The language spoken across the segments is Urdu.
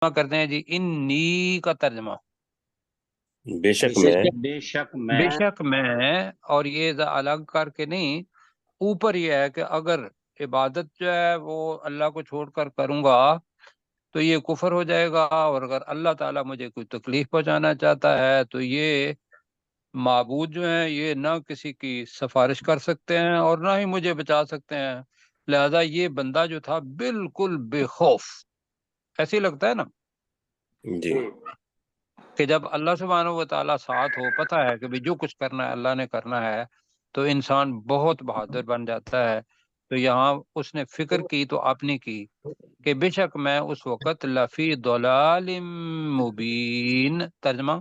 کرتے ہیں جی انی کا ترجمہ بے شک میں، بے شک بے شک میں، اور یہ الگ کر کے نہیں، اوپر یہ ہے کہ اگر عبادت جو ہے وہ اللہ کو چھوڑ کر کروں گا تو یہ کفر ہو جائے گا، اور اگر اللہ تعالیٰ مجھے کوئی تکلیف پہنچانا چاہتا ہے تو یہ معبود جو ہیں یہ نہ کسی کی سفارش کر سکتے ہیں اور نہ ہی مجھے بچا سکتے ہیں، لہذا یہ بندہ جو تھا بالکل بے خوف، ایسے ہی لگتا ہے نا جی کہ جب اللہ سبحانہ و تعالیٰ ساتھ ہو، پتہ ہے کہ بھی جو کچھ کرنا ہے اللہ نے کرنا ہے، تو انسان بہت بہادر بن جاتا ہے۔ تو یہاں اس نے فکر کی تو اپنی کی کہ بے شک میں اس وقت لفی ضلال مبین، ترجمہ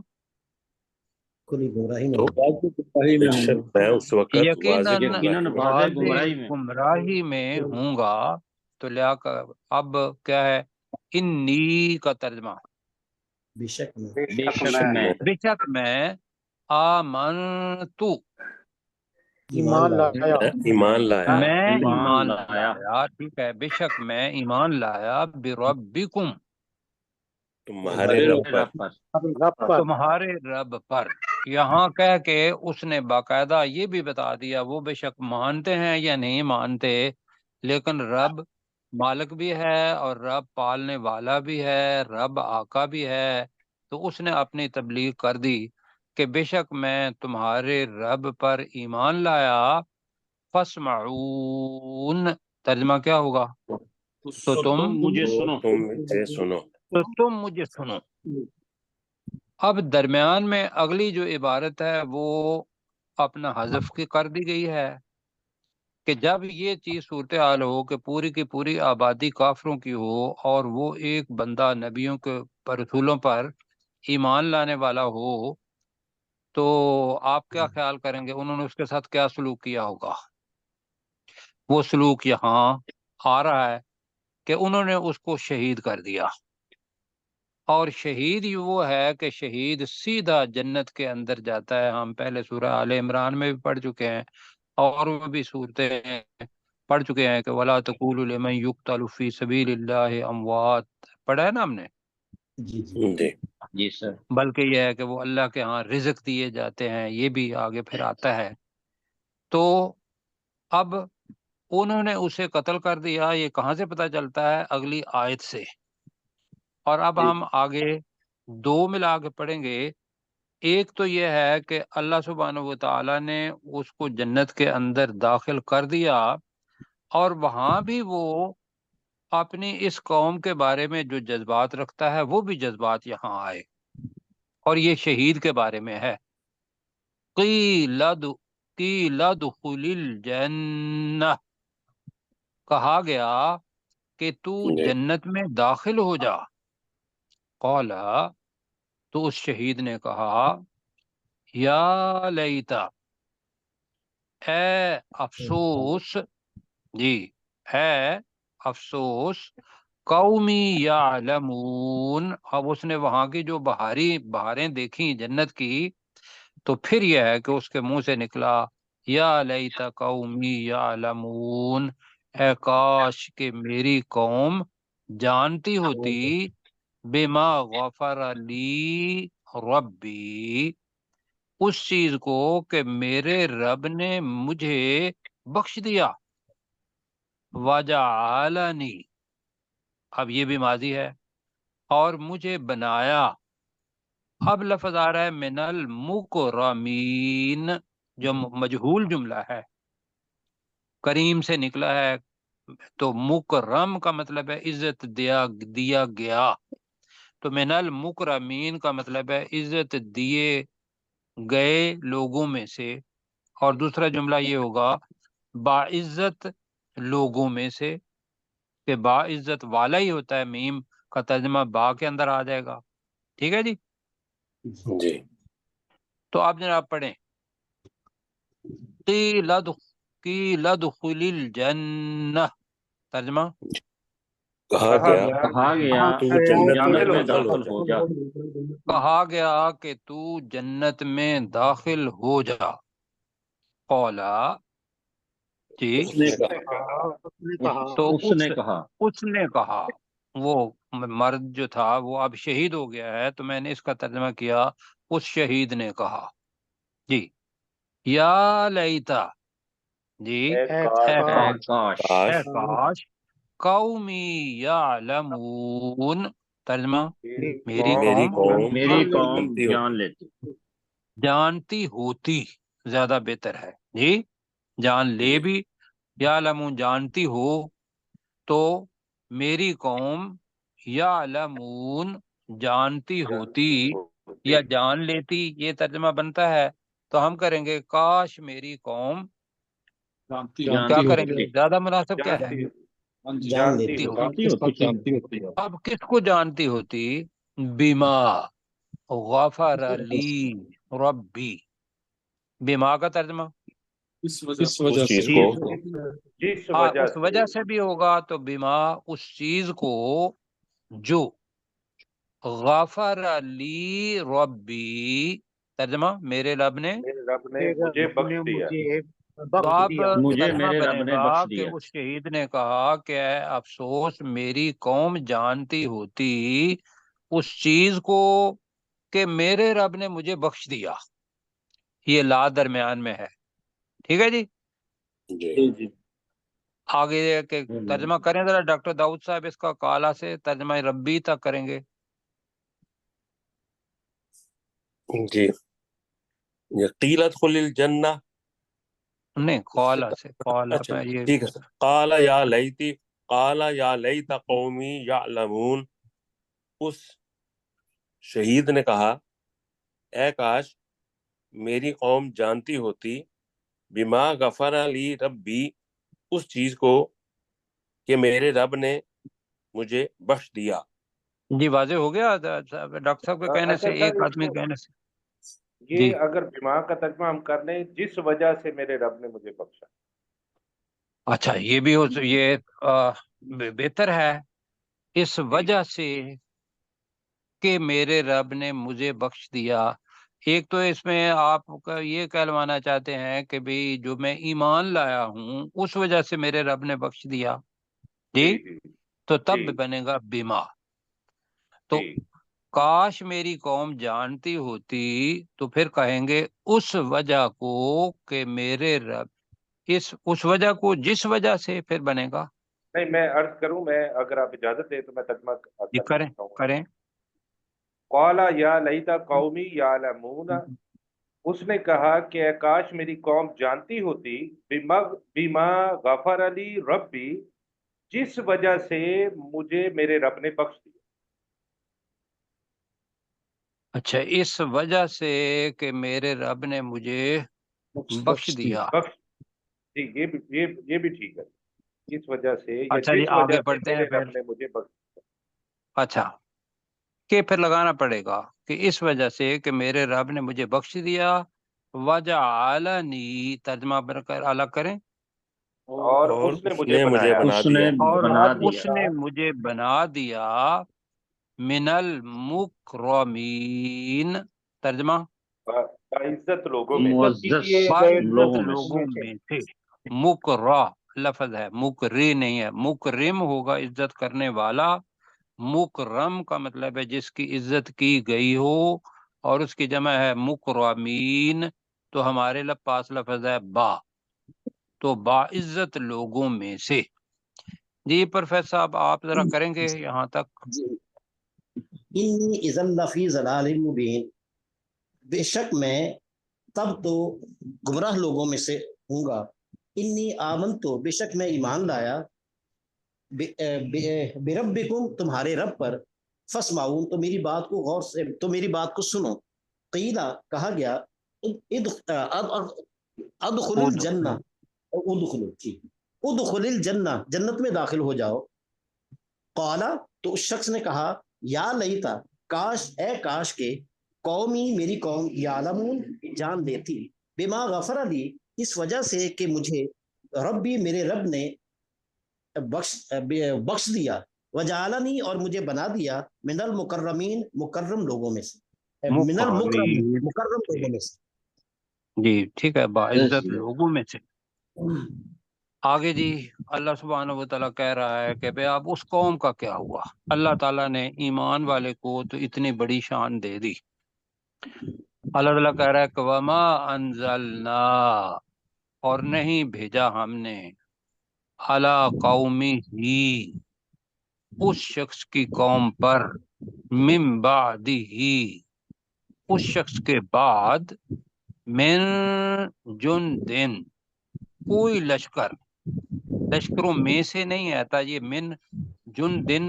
تو بے شک میں اس وقت واضح یقیناً گمراہی میں۔ واضح گمراہی میں ہوں گا، تو لیا کر اب کیا ہے انی کا ترجمہ بے شک بے شک میں آمنتو میں ایمان لایا میں ایمان لایا، ٹھیک ہے، بے شک میں ایمان لایا بربکم تمہارے رب پر۔ تمہارے رب پر۔ یہاں کہہ کے اس نے باقاعدہ یہ بھی بتا دیا وہ بے شک مانتے ہیں یا نہیں مانتے، لیکن رب مالک بھی ہے اور رب پالنے والا بھی ہے، رب آقا بھی ہے، تو اس نے اپنی تبلیغ کر دی کہ بے شک میں تمہارے رب پر ایمان لایا، فاسمعون، ترجمہ کیا ہوگا؟ تو تم مجھے سنو۔ تم مجھے سنو۔ تو تم مجھے سنو۔ اب درمیان میں اگلی جو عبارت ہے وہ اپنا حذف کی کر دی گئی ہے کہ جب یہ چیز صورتحال ہو کہ پوری کی پوری آبادی کافروں کی ہو اور وہ ایک بندہ نبیوں کے رسولوں پر ایمان لانے والا ہو، تو آپ کیا خیال کریں گے انہوں نے اس کے ساتھ کیا سلوک کیا ہوگا؟ وہ سلوک یہاں آ رہا ہے کہ انہوں نے اس کو شہید کر دیا، اور شہید ہی وہ ہے کہ شہید سیدھا جنت کے اندر جاتا ہے۔ ہم پہلے سورہ آل عمران میں بھی پڑھ چکے ہیں اور وہ بھی صورتیں پڑھ چکے ہیں کہ وَلَا تَقُولُوا لِمَن يُقْتَلُ فِي سَبِيلِ اللَّهِ أَمْوَاتٌ، پڑھا ہے نا ہم نے؟ جی جی سر۔ بلکہ یہ ہے کہ وہ اللہ کے ہاں رزق دیے جاتے ہیں، یہ بھی آگے پھر آتا ہے۔ تو اب انہوں نے اسے قتل کر دیا، یہ کہاں سے پتہ چلتا ہے؟ اگلی آیت سے۔ اور اب ہم آگے دو ملا کے پڑھیں گے۔ ایک تو یہ ہے کہ اللہ سبحانہ و تعالیٰ نے اس کو جنت کے اندر داخل کر دیا، اور وہاں بھی وہ اپنی اس قوم کے بارے میں جو جذبات رکھتا ہے وہ بھی جذبات یہاں آئے، اور یہ شہید کے بارے میں ہے۔ قیل ادخل الجنہ، کہا گیا کہ تو جی جنت میں داخل ہو جا۔ قال، تو اس شہید نے کہا یا لیتا، اے افسوس، جی ہے افسوس، قومی یعلمون، اب اس نے وہاں کی جو بہاریں دیکھی جنت کی، تو پھر یہ ہے کہ اس کے منہ سے نکلا یا لیت قومی یعلمون، اے کاش کہ میری قوم جانتی ہوتی، بما غفر لی ربی، اس چیز کو کہ میرے رب نے مجھے بخش دیا، وجعلنی، اب یہ بھی ماضی ہے، اور مجھے بنایا، اب لفظ آ رہا ہے من المکرمین، جو مجہول جملہ ہے، کریم سے نکلا ہے، تو مکرم کا مطلب ہے عزت دیا گیا، تو من المکرمین کا مطلب ہے عزت دیے گئے لوگوں میں سے، اور دوسرا جملہ یہ ہوگا باعزت لوگوں میں سے، کہ باعزت والا ہی ہوتا ہے، میم کا ترجمہ با کے اندر آ جائے گا، ٹھیک ہے جی۔ جی تو آپ جناب پڑھیں قیل ادخل الجنہ، ترجمہ کہا گیا کہا گیا تو جنت میں جنت میں داخل ہو داخل جا۔ ہو جا۔ کہا گیا کہ تو جنت میں داخل ہو جا، قولا، جی، اس نے کہا تو اس نے کہا اس نے کہا، وہ مرد جو تھا وہ اب شہید ہو گیا ہے، تو میں نے اس کا ترجمہ کیا اس شہید نے کہا جی یا لیتا جی اے کاش اے کاش قومی یعلمون، ترجمہ میری میری قوم میری قوم جانتی ہو جان لیتی. جانتی ہوتی زیادہ بہتر ہے جی، جان لے جی بھی، یعلمون جانتی ہو، تو میری قوم یعلمون جانتی ہوتی یا جان لیتی، یہ ترجمہ بنتا ہے. تو ہم کریں گے کاش میری قوم کیا کریں گے، زیادہ مناسب کیا ہے، جانتی ہوتی. اب کس کو جانتی ہوتی، بیما غفر لی ربی، بیما کا ترجمہ اس چیز کو ہاں اس وجہ سے بھی ہوگا، تو بیما اس چیز کو جو غفر لی ربی، ترجمہ میرے رب نے، مجھے بخش دیا. تو اب مجھے ترجمہ میرے بنے رب نے گا بخش کہ دیا. اس شہید نے کہا کہ اے افسوس میری قوم جانتی ہوتی اس چیز کو کہ میرے رب نے مجھے بخش دیا. یہ لا درمیان میں ہے، ٹھیک ہے جی. جی آگے کہ ترجمہ کریں ذرا ڈاکٹر داؤد صاحب، اس کا کالا سے ترجمہ ربی تک کریں گے. جی قیل ادخل الجنہ، نہیں کالا سے، کالا اچھا میں یہ ٹھیک ہے. قال یا لیتی، قال یا لیت قومی یعلمون، اس شہید نے کہا اے کاش میری قوم جانتی ہوتی، بما غفر لی ربی، اس چیز کو کہ میرے رب نے مجھے بخش دیا. جی واضح ہو گیا ڈاکٹر صاحب کے کہنے سے، ایک آدمی کہنے سے. جی یہ اگر بیما کا ترجمہ ہم کر لیں، جس وجہ سے میرے رب نے مجھے بخشا. اچھا یہ بھی یہ بہتر ہے، اس وجہ سے کہ میرے رب نے مجھے بخش دیا. ایک تو اس میں آپ کا یہ کہلوانا چاہتے ہیں کہ بھئی جو میں ایمان لایا ہوں اس وجہ سے میرے رب نے بخش دیا جی، تو تب بنے گا بیما. تو کاش میری قوم جانتی ہوتی، تو پھر کہیں گے اس وجہ کو کہ میرے رب، اس وجہ کو جس وجہ سے، پھر بنے گا. نہیں میں عرض کروں، میں اگر آپ اجازت دیں تو میں ترجمہ یہ کر کریں سکتا ہوں. کریں. قال یا لیتا قومی یعلمون، اس نے کہا کہ اے کاش میری قوم جانتی ہوتی، بما غفر علی ربی، جس وجہ سے مجھے میرے رب نے بخش دیا. اچھا اس وجہ سے کہ میرے رب نے مجھے بخش دیا. جی یہ بھی ٹھیک ہے، اس وجہ سے یا اچھا جی جس وجہ آگے سے پڑھتے ہیں میرے پھر. رب نے مجھے بخش دیا. اچھا کہ پھر لگانا پڑے گا کہ اس وجہ سے کہ میرے رب نے مجھے بخش دیا. وجعلنی، ترجمہ الگ کریں. اور اور اس نے اس مجھے نے مجھے بنایا، بنا اس نے دیا. اور بنا اس دیا. نے مجھے بنا دیا من المکرمین، ترجمہ باعزت لوگوں میں. معزز باعزت لوگوں میں سے. لوگوں میں سے. مکرہ لفظ ہے، مکری نہیں ہے، مکرم ہوگا عزت کرنے والا، مکرم کا مطلب ہے جس کی عزت کی گئی ہو، اور اس کی جمع ہے مکرمین، تو ہمارے پاس لفظ ہے با، تو باعزت لوگوں میں سے. جی پروفیسر صاحب آپ ذرا کریں گے یہاں تک. انی اذا لفی ضلال مبین، بے شک میں تب تو گمراہ لوگوں میں سے ہوں گا. انی آمن، تو بے شک میں ایمان لایا، بربکم تمہارے رب پر، فاسمعون تو میری بات کو غور سے، تو میری بات کو سنو. قیلا کہا گیا، ادخل الجنہ، ادخل الجنہ جنت میں داخل ہو جاؤ. قالا تو اس شخص نے کہا، یا لیتا کاش، اے کاش کے، قومی میری قوم، یعلمون جان لیتی، بما غفر لی اس وجہ سے کہ مجھے ربی میرے رب نے بخش دیا، وجعلنی اور مجھے بنا دیا، من المکرمین مکرم لوگوں میں سے، من المکرم مکرمین، مکرم لوگوں میں سے. جی ٹھیک ہے، باعزت لوگوں میں سے. آگے جی اللہ سبحانہ و تعالیٰ کہہ رہا ہے کہ بھئی اب اس قوم کا کیا ہوا. اللہ تعالیٰ نے ایمان والے کو تو اتنی بڑی شان دے دی. اللہ تعالیٰ کہہ رہا ہے کہ وما انزلنا، اور نہیں بھیجا ہم نے، علی قومی ہی، اس شخص کی قوم پر، من بعدہ، اس شخص کے بعد، من جندن، کوئی لشکر. لشکروں میں سے نہیں آتا یہ من جندن،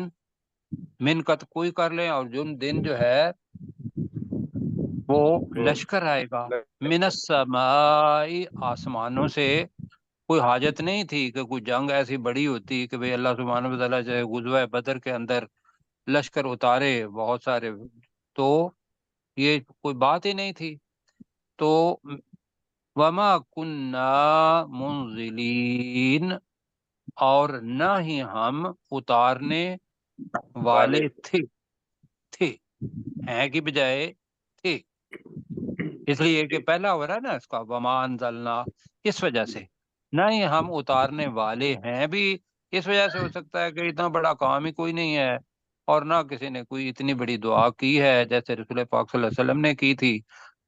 من کا تو کوئی کر لیں، اور جندن جو ہے وہ لشکر آئے گا. من السماء، آسمانوں سے. کوئی حاجت نہیں تھی کہ کوئی جنگ ایسی بڑی ہوتی کہ بھئی اللہ سبحانہ و تعالیٰ جائے غزوہ بدر کے اندر لشکر اتارے بہت سارے، تو یہ کوئی بات ہی نہیں تھی. تو وما کننا منزلین، اور نہ ہی ہم اتارنے والے تھے ہیں کی بجائے تھے، اس لیے کہ پہلا ہو رہا ہے نا اس کا وما انزلنا، اس وجہ سے. نہ ہی ہم اتارنے والے ہیں بھی اس وجہ سے ہو سکتا ہے کہ اتنا بڑا کام ہی کوئی نہیں ہے، اور نہ کسی نے کوئی اتنی بڑی دعا کی ہے جیسے رسول پاک صلی اللہ علیہ وسلم نے کی تھی.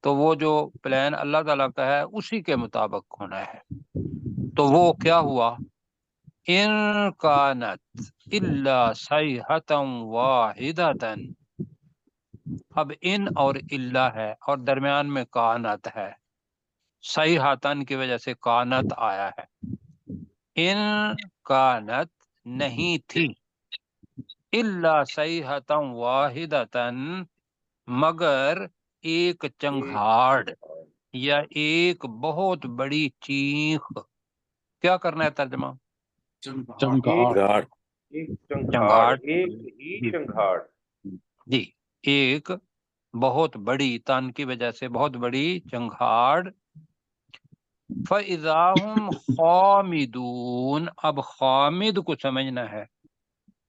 تو وہ جو پلان اللہ تعالیٰ کا ہے اسی کے مطابق ہونا ہے. تو وہ کیا ہوا، ان کانت الا صیحۃ واحدۃ. اب ان اور الا ہے اور درمیان میں کانت ہے، صیحۃ کی وجہ سے کانت آیا ہے. ان کانت نہیں تھی، الا صیحۃ واحدۃ مگر ایک چنگھاڑ یا ایک بہت بڑی چیخ. کیا کرنا ہے ترجمہ؟ چمگار. گاڑ. ایک چنگھاڑ، چنگھاڑ. ایک ہی جی چنگھاڑ. جی، ایک بہت بڑی، تن کی وجہ سے بہت بڑی چنگھاڑ. فَإِذَا هُمْ خَامِدُونَ، اب خامد کو سمجھنا ہے.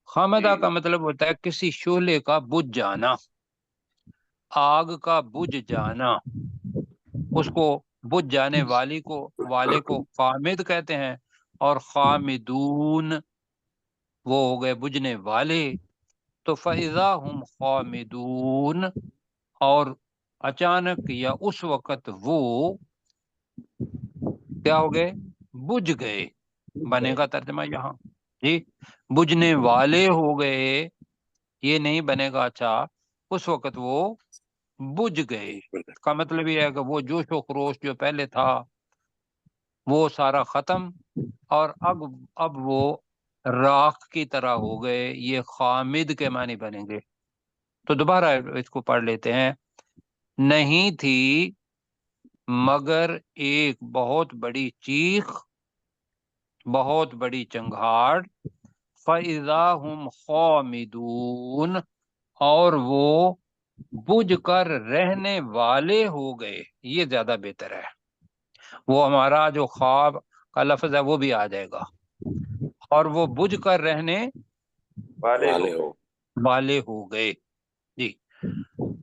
خامدہ کا مطلب ہوتا ہے کسی شعلے کا بجھ جانا، آگ کا بجھ جانا. اس کو بجھ جانے والے کو خامد کہتے ہیں، اور خامدون وہ ہو گئے بجھنے والے. تو فَإِذَا هُمْ خَامِدُونَ، اور اچانک یا اس وقت وہ کیا ہو گئے، بجھ گئے. بنے گا ترجمہ یہاں جی، بجھنے والے ہو گئے، یہ نہیں بنے گا. اچھا، اس وقت وہ بجھ گئے کا مطلب یہ ہے کہ وہ جوش و خروش جو پہلے تھا وہ سارا ختم، اور اب وہ راکھ کی طرح ہو گئے. یہ خامد کے معنی بنیں گے. تو دوبارہ اس کو پڑھ لیتے ہیں. نہیں تھی مگر ایک بہت بڑی چیخ، بہت بڑی چنگھاڑ. فَإِذَا هُمْ خَامِدُونَ، اور وہ بجھ کر رہنے والے ہو گئے. یہ زیادہ بہتر ہے، وہ ہمارا جو خواب کا لفظ ہے وہ بھی آ جائے گا. اور وہ بجھ کر رہنے والے والے ہو. ہو. والے ہو گئے. جی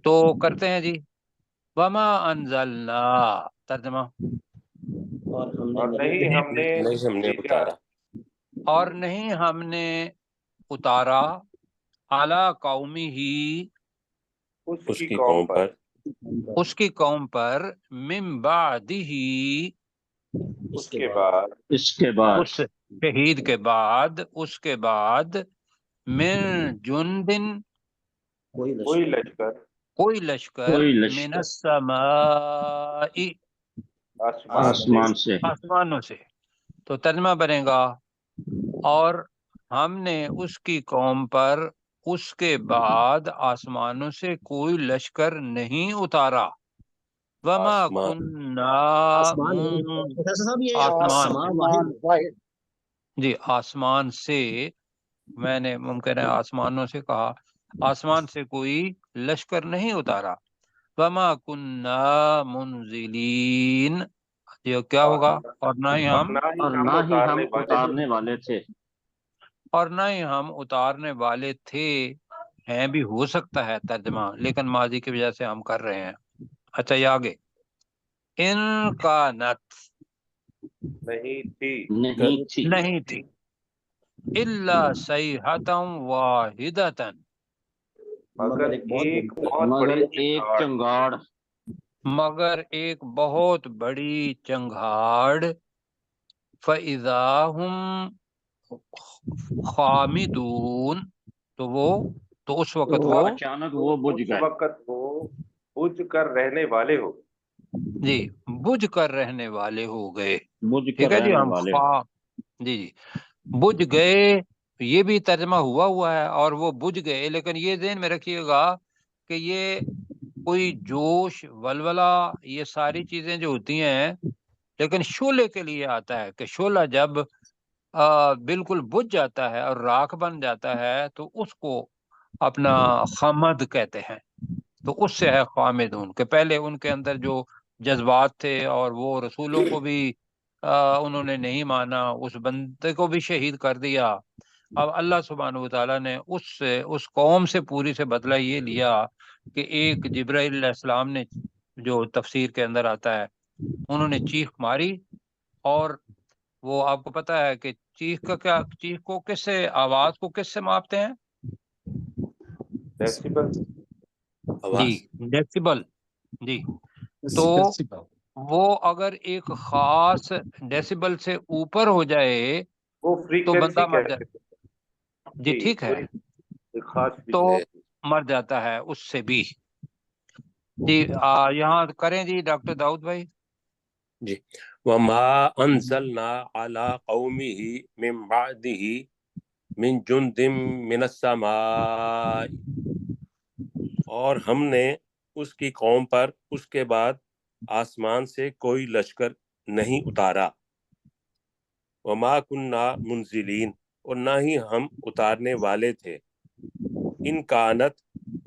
تو کرتے ہیں جی. وما انزلنا، ترجمہ. اور نہیں ہم نے نہیں ہم نے بھیجا اتارا، اور نہیں ہم نے اتارا، اعلی قومی ہی، اس اس کی کی قوم قوم پر، پر، اس کی قوم پر، من بعدہ، اس کے بعد، اس کے بعد اس شہید کے بعد، اس کے بعد، من جندن، کوئی لشکر کوئی لشکر، کوئی من لشکر السماء، آسمان سے. آسمان سے. آسمانوں سے. تو ترجمہ بنے گا، اور ہم نے اس کی قوم پر اس کے بعد آسمانوں سے کوئی لشکر نہیں اتارا. وما آسمان. کننا آسمان پروفیسر صاحب یہ آسمان سما واحد جی، آسمان سے، میں نے ممکن ہے آسمانوں سے کہا، آسمان سے کوئی لشکر نہیں اتارا. وما کننا منزلین، یہ کیا ہوگا، اور نہ ہی اور ہم، نہ ہی اور ہم نہ ہی ہم اتارنے والے تھے. اتارنے والے تھے. اور نہ ہی ہم اتارنے والے تھے. ہیں بھی ہو سکتا ہے ترجمہ، لیکن ماضی کی وجہ سے ہم کر رہے ہیں. اچھا یہ آگے، ان کا نت، نہیں تھی نہیں تھی الا صیحۃ واحدۃ مگر ایک بہت مگر بڑی ایک چنگاڑ، چنگاڑ مگر ایک بہت بڑی چنگھاڑ فَإِذَا هُمْ خامدون تو اس وقت وہ اچانک وہ بجھ اس گئے، وقت وہ بجھ کر رہنے والے ہو۔ جی بجھ کر رہنے والے ہو گئے. بجھ ٹھیک کر ہے جی. رہنے ہم والے جی بجھ گئے، یہ بھی ترجمہ ہوا ہے اور وہ بجھ گئے، لیکن یہ ذہن میں رکھیے گا کہ یہ کوئی جوش ولولہ یہ ساری چیزیں جو ہوتی ہیں، لیکن شعلے کے لیے آتا ہے کہ شعلہ جب بالکل بجھ جاتا ہے اور راکھ بن جاتا ہے تو اس کو اپنا خمد کہتے ہیں. تو اس سے ہے خامدون کہ پہلے ان کے اندر جو جذبات تھے اور وہ رسولوں کو بھی انہوں نے نہیں مانا، اس بندے کو بھی شہید کر دیا. اب اللہ سبحانہ وتعالیٰ نے اس قوم سے پوری سے بدلہ یہ لیا کہ ایک جبرائیل علیہ السلام نے، جو تفسیر کے اندر آتا ہے، انہوں نے چیخ ماری. اور وہ آپ کو پتا ہے کہ چیخ کو کس سے، آواز کو کس سے ماپتے ہیں؟ ڈیسیبل، جی آواز ڈیسیبل. جی تو وہ اگر ایک خاص ڈیسیبل سے اوپر ہو جائے وہ تو فریکوینسی بندہ مر کہتے جائے. ہیں جی جی، ٹھیک ہے، کوئی ایک خاص تو فریکوینسی۔ مر جاتا ہے اس سے بھی. جی یہاں کریں جی ڈاکٹر داؤد بھائی. جی وما انزلنا على قومه من بعده من جند من السماء، اور ہم نے اس کی قوم پر اس کے بعد آسمان سے کوئی لشکر نہیں اتارا. وما کننا منزلین، اور نہ ہی ہم اتارنے والے تھے. ان کانت،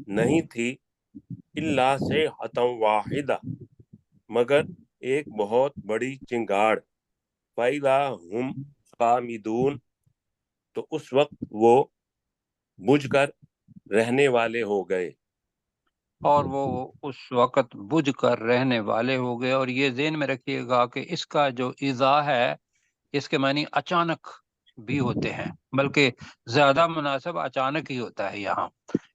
نہیں تھی، الا صیحۃ واحدہ، مگر ایک بہت بڑی چنگاڑ. فَإِذَا هُمْ خَامِدُونَ، تو اس وقت وہ بجھ کر رہنے والے ہو گئے. اور وہ اس وقت بجھ کر رہنے والے ہو گئے. اور یہ ذہن میں رکھیے گا کہ اس کا جو اذا ہے، اس کے معنی اچانک بھی ہوتے ہیں، بلکہ زیادہ مناسب اچانک ہی ہوتا ہے یہاں.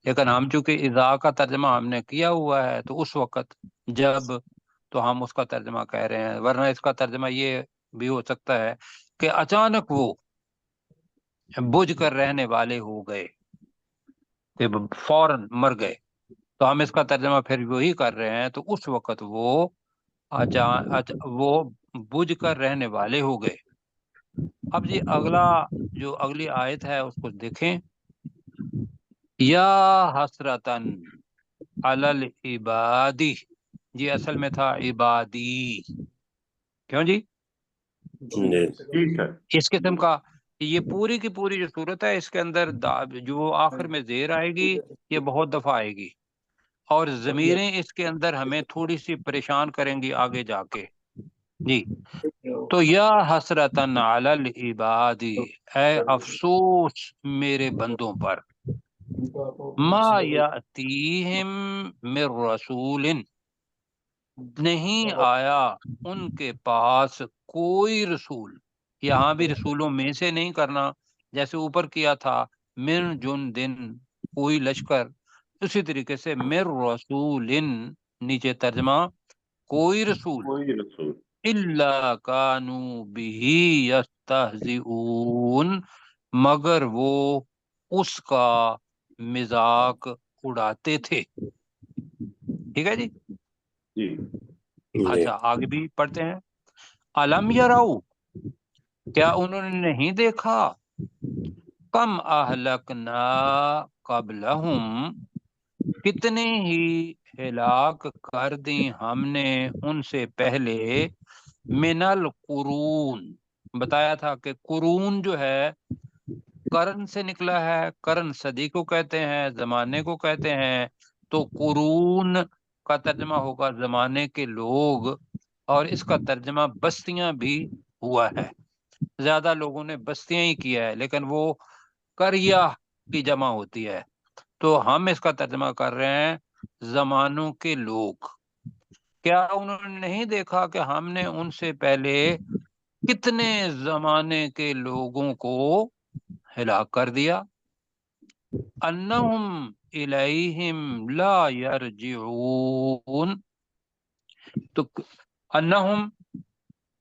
لیکن ہم چونکہ اذا کا ترجمہ ہم نے کیا ہوا ہے تو اس وقت جب، تو ہم اس کا ترجمہ کہہ رہے ہیں، ورنہ اس کا ترجمہ یہ بھی ہو سکتا ہے کہ اچانک وہ بجھ کر رہنے والے ہو گئے، کہ فوراً مر گئے. تو ہم اس کا ترجمہ پھر وہی کر رہے ہیں. تو اس وقت وہ بجھ کر رہنے والے ہو گئے. اب جی اگلی آیت ہے اس کو دیکھیں. یا حسرتن علی العبادی، جی اصل میں تھا عبادی، کیوں جی؟ ٹھیک ہے، اس قسم کا یہ پوری کی پوری جو صورت ہے، اس کے اندر جو آخر میں زیر آئے گی یہ بہت دفعہ آئے گی، اور ضمیریں اس کے اندر ہمیں تھوڑی سی پریشان کریں گی آگے جا کے. جی تو یا حسرتن علی العبادی، اے افسوس میرے بندوں پر، ما یاتیہم من رسول، نہیں آیا ان کے پاس کوئی رسول. یہاں بھی رسولوں میں سے نہیں کرنا، جیسے اوپر کیا تھا من جندن کوئی لشکر، اسی طریقے سے من رسول نیچے ترجمہ کوئی رسول، کوئی رسول، الا کانوا بہ یستہزئون، مگر وہ اس کا مذاق اڑاتے تھے. ٹھیک ہے جی. جی اچھا آگے بھی پڑھتے ہیں. الم یرو، کیا انہوں نے نہیں دیکھا، کم اہلکنا قبلہم، کتنے ہی ہلاک کر دیں ہم نے ان سے پہلے، من القرون، بتایا تھا کہ قرون جو ہے قرن سے نکلا ہے، قرن صدی کو کہتے ہیں، زمانے کو کہتے ہیں. تو قرون کا ترجمہ ہوگا زمانے کے لوگ، اور اس کا ترجمہ بستیاں بھی ہوا ہے. زیادہ لوگوں نے بستیاں ہی کیا ہے، لیکن وہ قریہ کی جمع ہوتی ہے. تو ہم اس کا ترجمہ کر رہے ہیں زمانوں کے لوگ. کیا انہوں نے نہیں دیکھا کہ ہم نے ان سے پہلے کتنے زمانے کے لوگوں کو ہلاک کر دیا. انہم الیہم لا یرجعون، تو انہم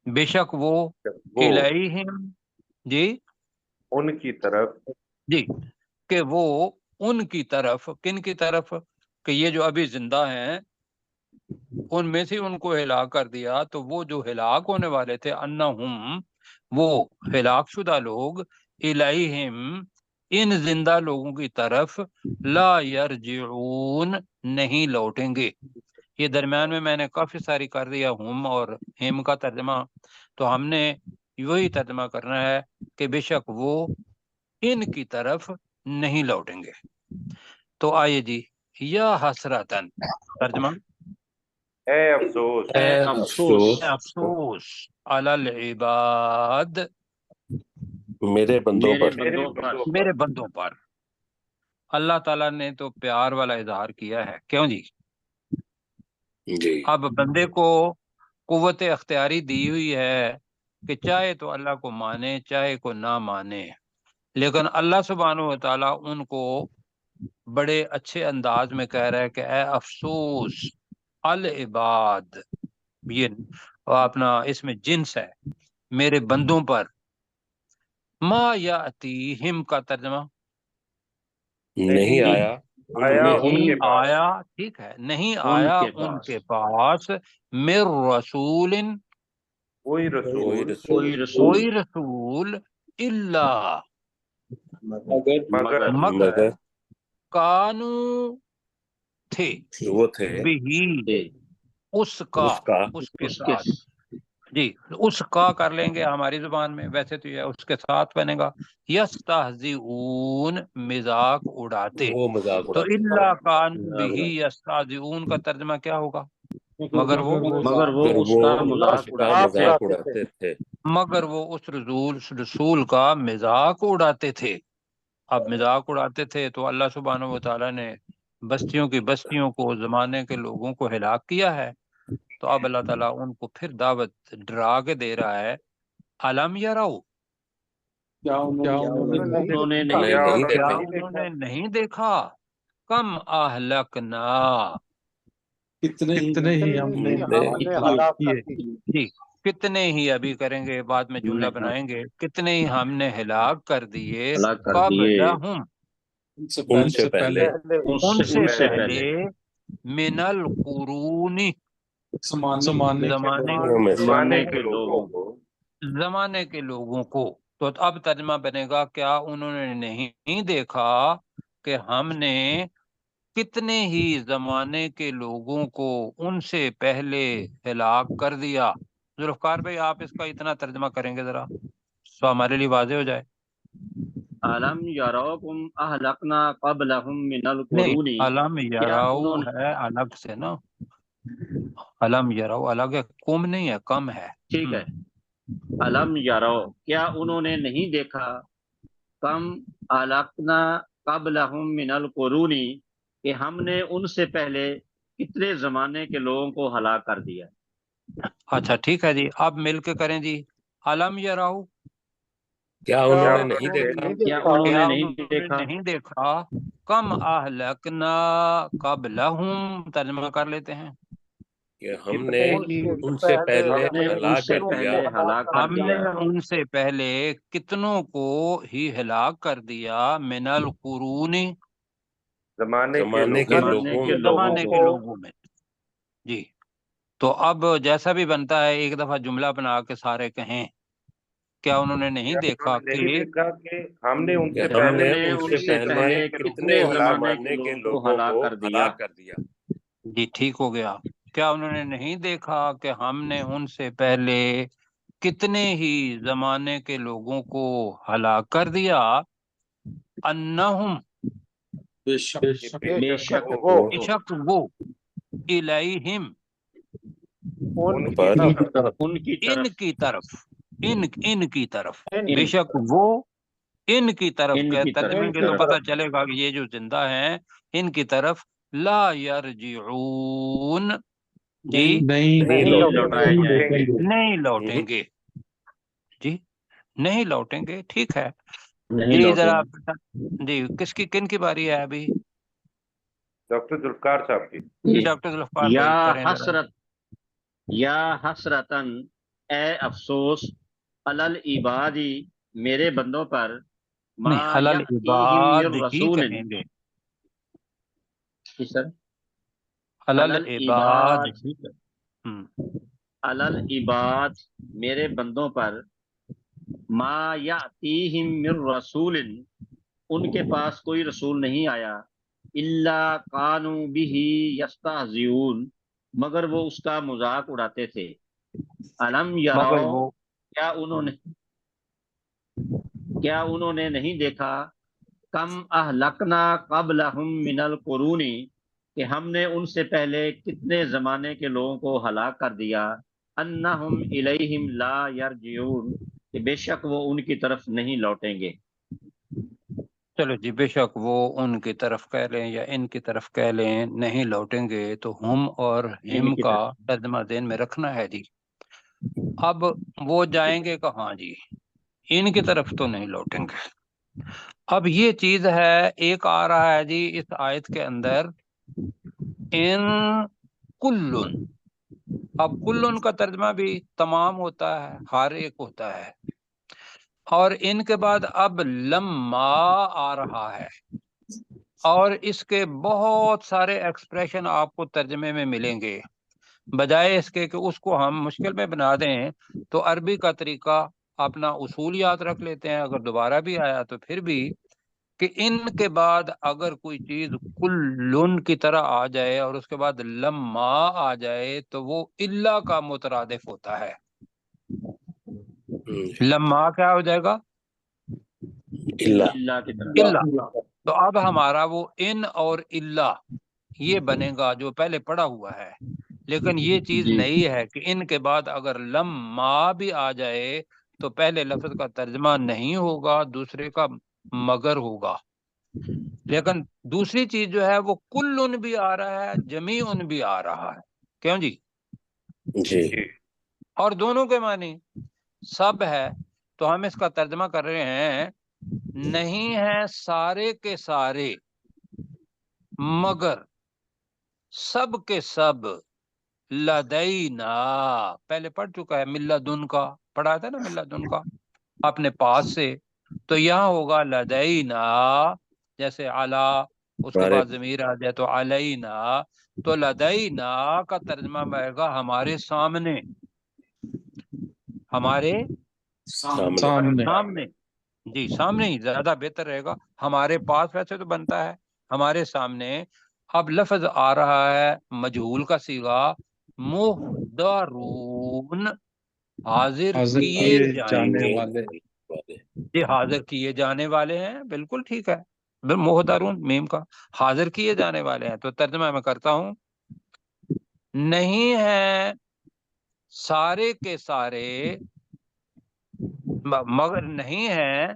بے شک وہ، وہ الیہم جی ان کی طرف، جی کہ وہ ان کی طرف، کن کی طرف؟ کہ یہ جو ابھی زندہ ہیں ان میں سے ان کو ہلاک کر دیا، تو وہ جو ہلاک ہونے والے تھے، انہم وہ ہلاک شدہ لوگ، الیہم ان زندہ لوگوں کی طرف، لا یرجعون نہیں لوٹیں گے. یہ درمیان میں نے کافی ساری کر دیا ہم اور ہم کا ترجمہ، تو ہم نے وہی ترجمہ کرنا ہے کہ بے شک وہ ان کی طرف نہیں لوٹیں گے. تو آئیے جی، یا حسرتن ترجمہ، اے افسوس، اے افسوس افسوس علی العباد، میرے بندوں میرے پر. بندوں پر. میرے بندوں پر. اللہ تعالیٰ نے تو پیار والا اظہار کیا ہے، کیوں جی؟ جی اب بندے کو قوت اختیاری دی ہوئی ہے کہ چاہے تو اللہ کو مانے چاہے کو نہ مانے، لیکن اللہ سبحانہ و تعالیٰ ان کو بڑے اچھے انداز میں کہہ رہا ہے کہ اے افسوس العباد، یہ اپنا اس میں جنس ہے، میرے بندوں پر. ما یاتیہم کا ترجمہ، نہیں آیا آیا ان نہیں کے پاس، آیا، ٹھیک ہے، نہیں ان آیا کے ان پاس کے پاس، من رسول کوئی کوئی رسول رسول کوئی رسول کوئی رسول، الا مگر مگر کانو تھے، وہ تھے بہی تھے اس کا، اس کا اس کے اس کے ساتھ، جی اس کا کر لیں گے ہماری زبان میں، ویسے تو یہ اس کے ساتھ بنے گا، یستہزئون مذاق اڑاتے. وہ مذاق تو اڑاتے. الا کانوا بہ یستہزئون کا ترجمہ کیا ہوگا؟ مگر وہ مگر وہ پھر اس وہ کا اس مذاق کا اڑاتے مذاق تھے. اڑاتے تھے. مگر وہ اس رسول کا مذاق اڑاتے تھے. اب مذاق اڑاتے تھے تو اللہ سبحانہ و تعالیٰ نے بستیوں کی بستیوں کو، زمانے کے لوگوں کو ہلاک کیا ہے. تو اب اللہ تعالیٰ ان کو پھر دعوت ڈرا کے دے رہا ہے، علم یرو، کیا انہوں نے نہیں انہیں کیا نہیں انہوں نے کیا دیکھا نہیں انہوں دیکھا، نے نہیں دیکھا، کم اہلکنا، کتنے ہی ہم نے ہلاک کیے. جی کتنے ہی، ابھی کریں گے بعد میں جملہ بنائیں گے، کتنے ہی ہم نے ہلاک کر دیے، ہلاک کر دیے قبلہم ان سے پہلے ان سے سے پہلے، من القرون زمانے زمانے زمانے زمانے کے کے لوگوں لوگوں کو، زمانے کے لوگوں کو. تو اب ترجمہ بنے گا، کیا انہوں نے نہیں دیکھا کہ ہم نے کتنے ہی زمانے کے لوگوں کو ان سے پہلے ہلاک کر دیا. ذوالفقار بھائی آپ اس کا اتنا ترجمہ کریں گے ذرا، تو ہمارے لیے واضح ہو جائے. علم یراکم اہلکنا قبلہم من نہیں، القرون. علم کیا یراؤ انہوں نے، ہے الگ سے نا، علم یراؤ الگ ہے، کم نہیں ہے، کم ہے. ٹھیک ہے، علم یرو کیا انہوں نے نہیں دیکھا، کم اہلکنا قبلہم من القرون کہ ہم نے ان سے پہلے کتنے زمانے کے لوگوں کو ہلاک کر دیا. اچھا ٹھیک ہے جی، اب مل کے کریں جی. علم یراؤ، کیا انہوں نے نہیں دیکھا کیا انہوں کیا نے نہیں انہوں نے دیکھا، نہیں دیکھا، کم اہلکنا قبلہم، ترجمہ کر لیتے ہیں، کہ ہم نے کتنے ہی ان سے پہلے ہم نے ان ہلاک سے کر دیا. پہلے ہلاک کر ہم نے دیا. ان سے پہلے کتنوں کو ہی ہلاک کر دیا، من القرون زمانے کے زمانے کے لوگوں زمانے لوگوں کے میں. لوگوں زمانے کو. کے لوگوں میں. جی تو اب جیسا بھی بنتا ہے ایک دفعہ جملہ بنا کے سارے کہیں، کیا انہوں نے نہیں کیا انہوں دیکھا نے نہیں کہ، دیکھا کہ ہم نے ان کہ سے کہ ہم ہم پہلے نے نے ان ان سے سے پہلے پہلے کے لوگوں کتنے کتنے کو ہلاک زمانے زمانے کے کے لوگوں کو کو ہلاک کر دیا. ہلاک کر دیا. جی ٹھیک ہو گیا، کیا انہوں نے نہیں دیکھا کہ ہم نے ان سے پہلے کتنے ہی زمانے کے لوگوں کو ہلاک کر دیا، انہم بے شک بے شک وہ وہ بے شک وہ، الیہم ان کی پر طرف، ان کی ان طرف، کی طرف، ان کی طرف، ان بے شک وہ ان کی طرف، ان کی ترجمے کے تو طرف پتہ چلے گا کہ یہ جو زندہ ہیں ان کی طرف، لا یرجعون، جی نہیں نہیں نہیں لوٹیں گے. لوٹائے جائیں گے. نہیں لوٹیں گے. جی نہیں لوٹیں گے، ٹھیک ہے نہیں جی ذرا لوٹیں جی کس کی کن کی باری ہے ابھی؟ ڈاکٹر ذوالفقار صاحب کی. جی ڈاکٹر ذوالفقار یا بھائی کریں ذرا. حسرت یا حسرتن، اے افسوس، علل عبادی، میرے بندوں پر، ما نہیں حلال یأتیہم عباد من ہی رسول. کہیں گے، جی سر. حلال علل عباد عباد، ہی ہم، علل عباد، میرے بندوں پر، ما یأتیہم من رسول، ان کے پاس کوئی رسول نہیں آیا، الا کانوا بہ یستہزئون، مگر وہ اس کا مذاق اڑاتے تھے. الم مگر یرو، وہ کیا انہوں نے نہیں دیکھا، کم اہلکنا قبلہم من القرون، کہ ہم نے ان سے پہلے کتنے زمانے کے لوگوں کو ہلاک کر دیا، انہم الیہم لا یرجعون، کہ بے شک وہ ان کی طرف نہیں لوٹیں گے. چلو جی بے شک وہ ان کی طرف کہہ لیں یا ان کی طرف کہہ لیں نہیں لوٹیں گے، تو ہم اور ان ہم کی کا طرف ترجمہ ذہن میں رکھنا ہے جی. اب وہ جائیں گے کہاں جی؟ ان کی طرف تو نہیں لوٹیں گے. اب یہ چیز ہے، ایک آ رہا ہے جی اس آیت کے اندر ان کلن. اب کلن کا ترجمہ بھی تمام ہوتا ہے، ہر ایک ہوتا ہے، اور ان کے بعد اب لما آ رہا ہے، اور اس کے بہت سارے ایکسپریشن آپ کو ترجمے میں ملیں گے. بجائے اس کے کہ اس کو ہم مشکل میں بنا دیں تو عربی کا طریقہ اپنا اصول یاد رکھ لیتے ہیں، اگر دوبارہ بھی آیا تو پھر بھی، کہ ان کے بعد اگر کوئی چیز کلن کی طرح آ جائے اور اس کے بعد لما آ جائے تو وہ الا کا مترادف ہوتا ہے. لما کیا ہو جائے گا؟ اللہ کی طرف. الا. تو اب ہمارا وہ ان اور الا یہ بنے گا جو پہلے پڑا ہوا ہے، لیکن یہ چیز جی نہیں ہے کہ ان کے بعد اگر لما بھی آ جائے تو پہلے لفظ کا ترجمہ نہیں ہوگا، دوسرے کا مگر ہوگا. لیکن دوسری چیز جو ہے وہ کلن بھی آ رہا ہے، جمیعن بھی آ رہا ہے. کیوں جی؟ جی اور دونوں کے معنی سب ہے. تو ہم اس کا ترجمہ کر رہے ہیں نہیں ہے سارے کے سارے مگر سب کے سب لدینا. پہلے پڑھ چکا ہے ملدن کا، پڑھا تھا نا ملدن کا اپنے پاس سے، تو یہاں ہوگا لدینا، جیسے علا اس کے ہمارے بعد ضمیر آ جائے تو علینا، تو لدینا کا ترجمہ بنے گا ہمارے سامنے، ہمارے سامنے. سامنے. جی سامنے ہی زیادہ بہتر رہے گا، ہمارے پاس ویسے تو بنتا ہے ہمارے سامنے. اب لفظ آ رہا ہے مجہول کا صیغہ، محضرون، حاضر حاضر کیے کیے جائیں جانے گے. والے. یہ حاضر کیے جانے والے ہیں، بالکل ٹھیک ہے. محضرون میم کا حاضر کیے جانے والے ہیں. تو ترجمہ میں کرتا ہوں، نہیں ہے سارے کے سارے، مگر نہیں ہے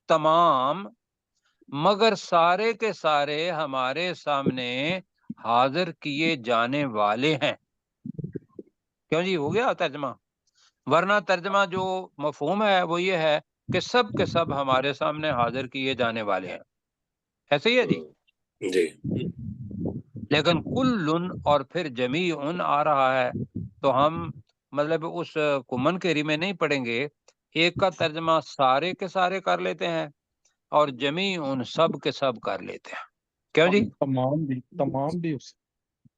تمام، مگر سارے کے سارے ہمارے سامنے حاضر کیے جانے والے ہیں. کیوں جی؟ ہو گیا ترجمہ. ورنہ ترجمہ جو مفہوم ہے وہ یہ ہے کہ سب کے سب ہمارے سامنے حاضر کیے جانے والے ہیں، ایسے ہی ہے جی. جی لیکن کلن اور پھر جمیعن آ رہا ہے، تو ہم مطلب اس کو منکری میں نہیں پڑھیں گے. ایک کا ترجمہ سارے کے سارے کر لیتے ہیں اور جمیعن سب کے سب کر لیتے ہیں. کیوں جی؟ تمام بھی اس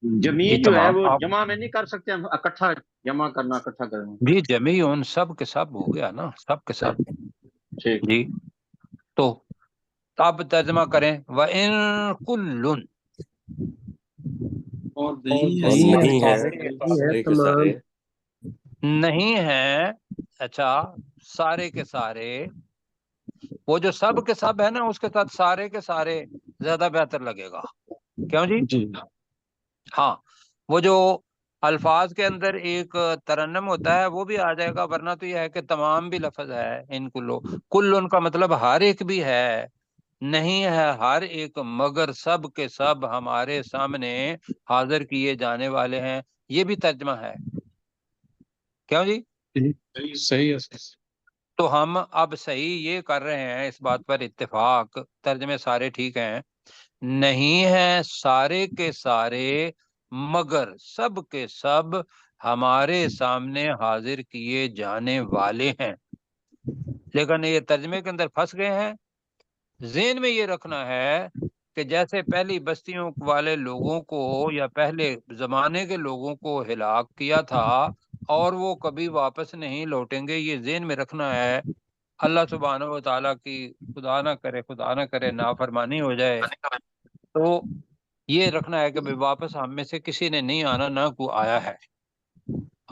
جمیع جی جو ہے تمام وہ آپ جمع میں نہیں کر سکتے ہم، اکٹھا جمع کرنا، اکٹھا کرنا. جی جمیعن سب کے سب ہو گیا نا، سب کے سب. ٹھیک. جی تو اب ترجمہ کریں، وَإِن كُلٌّ، اور اور نہیں ہے نہیں ہے سارے سارے کے سارے نہیں ہے اچھا سارے کے سارے. وہ جو سب کے سب ہے نا اس کے ساتھ سارے کے سارے زیادہ بہتر لگے گا. کیوں جی؟ جی ہاں وہ جو الفاظ کے اندر ایک ترنم ہوتا ہے وہ بھی آ جائے گا، ورنہ تو یہ ہے کہ تمام بھی لفظ ہے. ان کلو، کل ان کا مطلب ہر ایک بھی ہے، نہیں ہے ہر ایک مگر سب کے سب ہمارے سامنے حاضر کیے جانے والے ہیں. یہ بھی ترجمہ ہے. کیوں جی؟ صحیح ہے. تو ہم اب صحیح یہ کر رہے ہیں، اس بات پر اتفاق، ترجمے سارے ٹھیک ہیں، نہیں ہے سارے کے سارے مگر سب کے سب ہمارے سامنے حاضر کیے جانے والے ہیں، لیکن یہ ترجمے کے اندر پھنس گئے ہیں۔ ذہن میں یہ رکھنا ہے کہ جیسے پہلی بستیوں والے لوگوں کو یا پہلے زمانے کے لوگوں کو ہلاک کیا تھا اور وہ کبھی واپس نہیں لوٹیں گے، یہ ذہن میں رکھنا ہے۔ اللہ سبحانہ و تعالیٰ کی خدا نہ کرے نافرمانی ہو جائے تو یہ رکھنا ہے کہ بھئی واپس ہم میں سے کسی نے نہیں آنا، نہ کوئی آیا ہے۔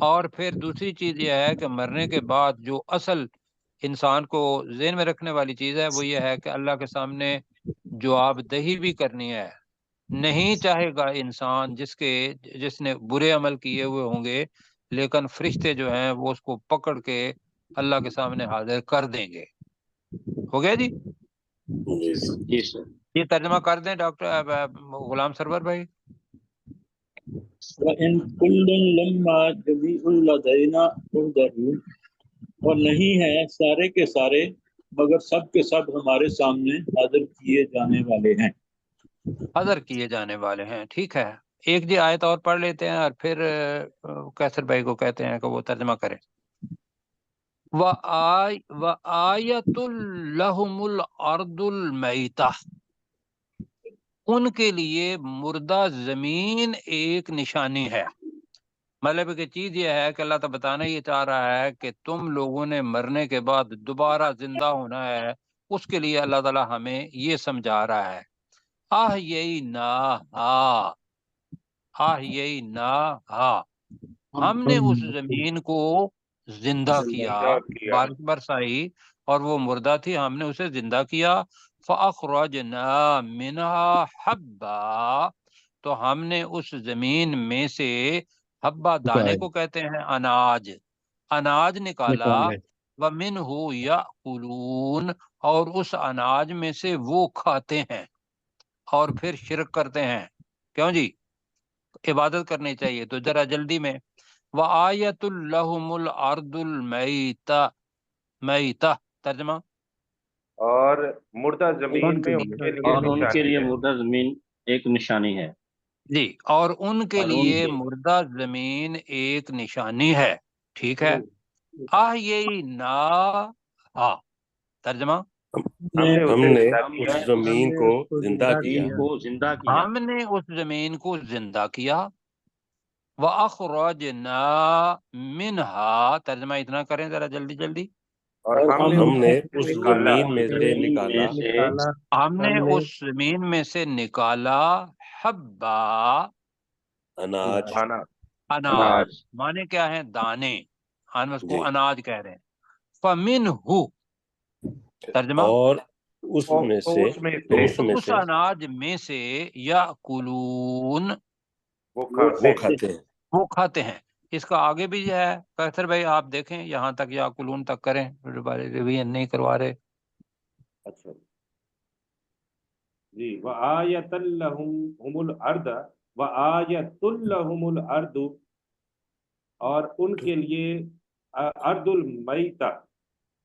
اور پھر دوسری چیز یہ ہے کہ مرنے کے بعد جو اصل انسان کو ذہن میں رکھنے والی چیز ہے وہ یہ ہے کہ اللہ کے سامنے جواب دہی بھی کرنی ہے۔ نہیں چاہے گا انسان جس نے برے عمل کیے ہوئے ہوں گے، لیکن فرشتے جو ہیں وہ اس کو پکڑ کے اللہ کے سامنے حاضر کر دیں گے۔ ہو گیا جی؟ جی سر۔ جی سر۔ یہ ترجمہ کر دیں ڈاکٹر غلام سرور بھائی۔ وَإِن كُلٌّ لَمَّا جَمِيعٌ لَدَيْنَا مُحْضَرُونَ، اور نہیں ہے سارے کے سارے مگر سب کے سب ہمارے سامنے حاضر کیے جانے والے ہیں۔ حاضر کیے جانے والے ہیں، ٹھیک ہے۔ ایک جی آیت اور پڑھ لیتے ہیں اور پھر کیسر بھائی کو کہتے ہیں کہ وہ ترجمہ کریں۔ وَآیَةٌ لَهُمُ الْأَرْضُ الْمَيْتَةُ، ان کے لیے مردہ زمین ایک نشانی ہے۔ مطلب کہ چیز یہ ہے کہ اللہ تعالیٰ بتانا یہ چاہ رہا ہے کہ تم لوگوں نے مرنے کے بعد دوبارہ زندہ ہونا ہے، اس کے لیے اللہ تعالیٰ ہمیں یہ سمجھا رہا ہے۔ ہم نے اس زمین کو زندہ کیا، بارش برسائی اور وہ مردہ تھی، ہم نے اسے زندہ کیا۔ فَأَخْرَجْنَا مِنْهَا حَبًّا، تو ہم نے اس زمین میں سے حبہ دانے کو کہتے ہیں، اناج نکالا۔ وَمِنْهُ يَأْكُلُونَ، اور اس اناج میں سے وہ کھاتے ہیں اور پھر شرک کرتے ہیں۔ کیوں جی؟ عبادت کرنی چاہیے تو ذرا جلدی میں۔ وَآیَةٌ لَهُمُ الْأَرْضُ الْمَيْتَةُ، ترجمہ۔ اور مردہ زمین میں ان کے لیے اور ان کے نشانی لیے ہے۔ مردہ زمین ایک نشانی ہے۔ جی، اور ان کے اور ان لیے کے مردہ زمین ایک نشانی ہے، ٹھیک ہے۔ ہاں، ترجمہ۔ ہم نے ہم اس نے زمین کو زندہ کیا، زمین کو زندہ کیا۔ ہم نے اس زمین کو زندہ کیا۔ وَأَخْرَجْنَا مِنْهَا، ترجمہ اتنا کریں ذرا جلدی جلدی۔ اور ہم نے ہم اس نے میں سے اس نکالا زمین میں سے زمین نکالا، میں سے ہم نے اس زمین میں سے نکالا حبا، اناج۔ کھانا اناج، معنی کیا ہے؟ دانے، ہم اس کو جی، اناج کہہ رہے ہیں۔ فَمِنْهُ، ترجمہ۔ اور اس میں تو سے اس میں تو سے اس میں اس سے اناج میں سے یاکلون، وہ وہ کھاتے کھاتے ہیں۔ وہ کھاتے ہیں۔ اس کا آگے بھی جو ہے کیسر بھائی آپ دیکھیں، یہاں تک یاکلون تک کریں، ریویژن نہیں کروا رہے۔ اچھا جی۔ وَآیَةً لَهُمُ الْأَرْضُ وَآیَةٌ لَهُمُ الْأَرْضُ، اور ان کے لیے ارض المیتہ،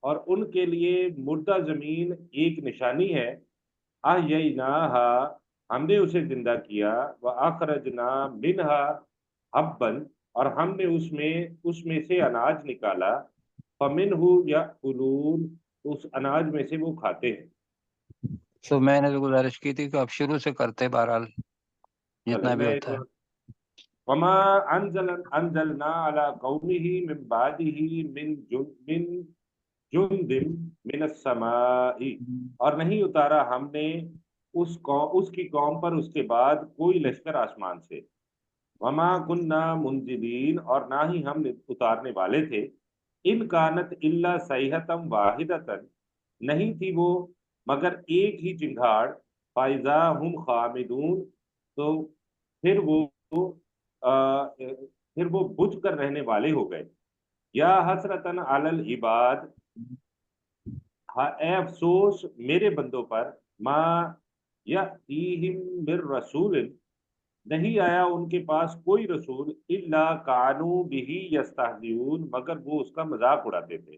اور ان کے لیے مردہ زمین ایک نشانی ہے۔ احییناها، ہم نے اسے زندہ کیا۔ واخرجنا منها حبا، اور ہم نے اس میں سے اناج نکالا۔ فمنہ یاکلون، اس اناج میں سے وہ کھاتے ہیں۔ تو میں نے تو گزارش کی تھی کہ آپ شروع سے کرتے، بہرحال جتنا بھی ہوتا ہے۔ وما انزلنا على قومه من بعده من جند من السماء، اور نہیں اتارا ہم نے اس کی قوم پر اس کے بعد کوئی لشکر آسمان سے۔ وما كنا منزلین، اور نہ ہی ہم اتارنے والے تھے۔ ان کانت الا صیحۃ واحدۃ، نہیں تھی وہ مگر ایک ہی چنگھاڑ۔ فاذا هم خامدون، تو پھر وہ بجھ کر رہنے والے ہو گئے۔ یا حسرتن علی العباد، اے افسوس میرے بندوں پر۔ ما یأتیہم من رسول، نہیں آیا ان کے پاس کوئی رسول، الا کانوا بہ یستہزئون، مگر وہ اس کا مذاق اڑاتے تھے۔